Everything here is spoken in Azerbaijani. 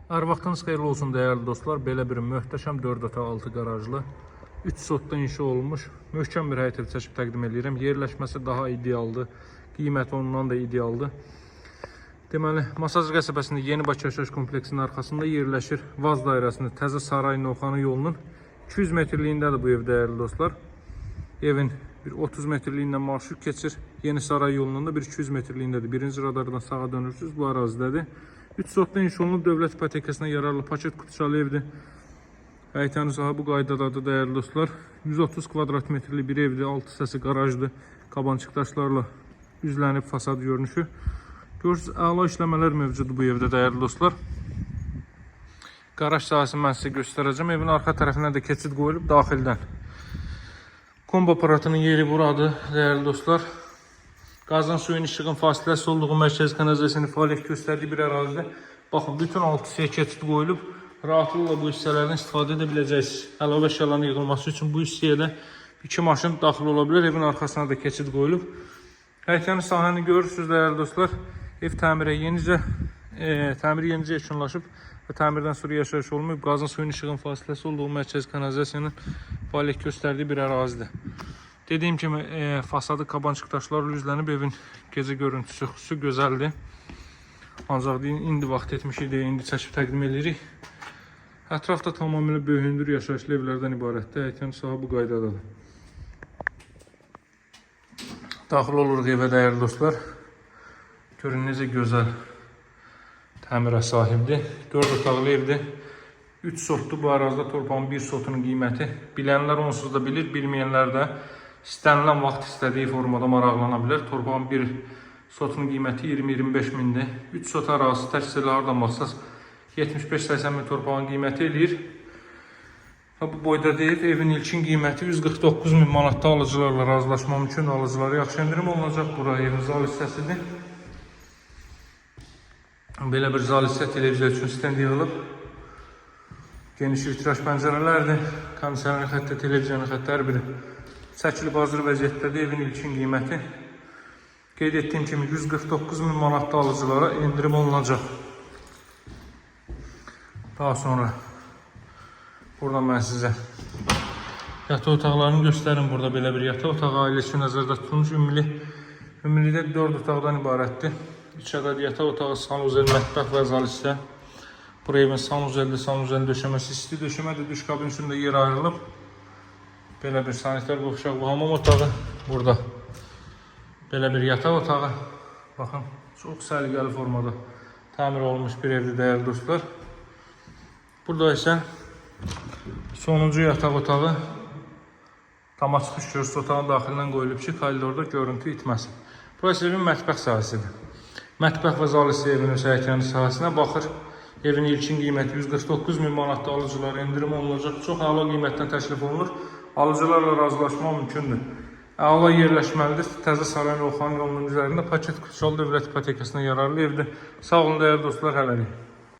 Hər vaxtınız xeyirli olsun dəyərli dostlar. Belə bir möhtəşəm 4 otaq 6 qarajlı 3 sotda inşa olmuş möhkəm bir həyət evi çəkib təqdim edirəm. Yerləşməsi daha idealdır. Qiyməti ondan da idealdır. Deməli, Masazır qəsəbəsində Yeni Bakı yaşayış kompleksinin arxasında yerləşir. Vaz dairəsində Təzə Saray Novxanı yolunun 200 metrliyindədir bu ev dəyərli dostlar. Evin bir 30 metrliyində marşrut keçir. Yeni Saray yolunun da bir 200 metrliyindədir. Birinci radardan sağa dönürsünüz, bu arazidədir. 3 sotda inşa olunub dövlət ipotekasına yararlı paket kutuçalı evdir. Həyətənin sahə bu qaydadadır dəyərli dostlar. 130 kvadrat metrli bir evdir. 6 hissəsi qarajdır. Qabançıq daşlarla üzlənib fasad görünüşü. Görürsünüz, əla işləmələr mövcuddur bu evdə dəyərli dostlar. Qaraj sahəsini mən sizə göstərəcəm. Evin arxa tərəfinə də keçid qoyulub daxildən. Kombo aparatının yeri buradır dəyərli dostlar. Qazın suyun işığın fasiləsi olduğu mərkəzi kanalizasiyasının fəaliyyət göstərdiyi bir ərazidə. Baxın, bütün 6 hissəyə keçid qoyulub. Rahatlıqla bu hissələrdən istifadə edə biləcəksiniz. Əlavə əşyaların yığılması üçün bu hissəyə də 2 maşın daxil ola bilər. Evin arxasına da keçid qoyulub. Həyətənin sahəni görürsünüz dəyərli dostlar. Ev təmiri yenicə yekunlaşıb və təmirdən sonra yaşayış olmayıb. Qazın suyun işığın fasiləsi olduğu mərkəzi kanalizasiyanın fəaliyyət göstərdiyi bir ərazidir. Dediyim kimi fasadı qabançıq daşlarla üzlənib, evin gecə görüntüsü xüsusi gözəldir. Ancaq indi vaxt etmişik deyə indi çəkib təqdim edirik. Ətrafda tamamilə böyündür yaşayışlı evlərdən ibarətdir. Həyətənin sahə bu qaydadadır. Daxil oluruq evə dəyərli dostlar. Görün necə gözəl təmirə sahibdir. 4 otaqlı evdir. 3 sotdur. Bu ərazidə torpağın 1 sotunun qiyməti. Bilənlər onsuz da bilir, bilməyənlər də istənilən vaxt istədiyi formada maraqlana bilər. Torpağın 1 sotunun qiyməti 20-25 mindir. 3 sot ərazisi təksirli hardan baxsaq 75-80 min torpağın qiyməti eləyir. Bu boyda deyil, evin ilkin qiyməti 149 min manatda alıcılarla razılaşma mümkün. Alıcılara yaxşı endirim olunacaq. Bura evin zal hissəsidir. Belə bir zal hissə televiziya üçün stend yığılıb. Geniş vitraj pəncərələrdir. Komiserinin xəttə, televiziyanın xəttə hər biri çəkilib hazır vəziyyətdədir. Evin ilkin qiyməti qeyd etdiyim kimi 149 min manatda alıcılara endirim olunacaq. Daha sonra buradan mən sizə yataq otaqlarını göstərim. Burada belə bir yataq otağı ailəsi nəzərdə tutulmuş. Ümumilikdə 4 otaqdan ibarətdir. 3 ədəd yataq otağı, sanuzel, mətbəx və zal hissə. Buraya evin sanuzeldir, sanuzel döşəməsi isti döşəmədir. Duş kabinin üstündə yer ayrılıb. Belə bir sanitar qovşaq və hamam otağı. Burada belə bir yataq otağı. Baxın, çox səliqəli formada təmir olunmuş bir evdir dəyərli dostlar. Burada isə sonuncu yataq otağı. Tam açıq görürsünüz, otağın daxilindən qoyulub ki, koridorda görüntü itməsin. Burası evin mətbəx sahəsidir. Mətbəx və zal hissə evin öz həyətənin sahəsinə baxır. Evin ilkin qiyməti 149 min manatda alıcılara endirim olunacaq. Çox əla qiymətdən təklif olunur. Alıcılarla razılaşma mümkündür. Əla yerləşməlidir. Təzə Saray Novxanı yolunun üzərində paket kutuçalı dövlət ipotekasına yararlı evdir. Sağ olun dəyərli dostlar, hələlik.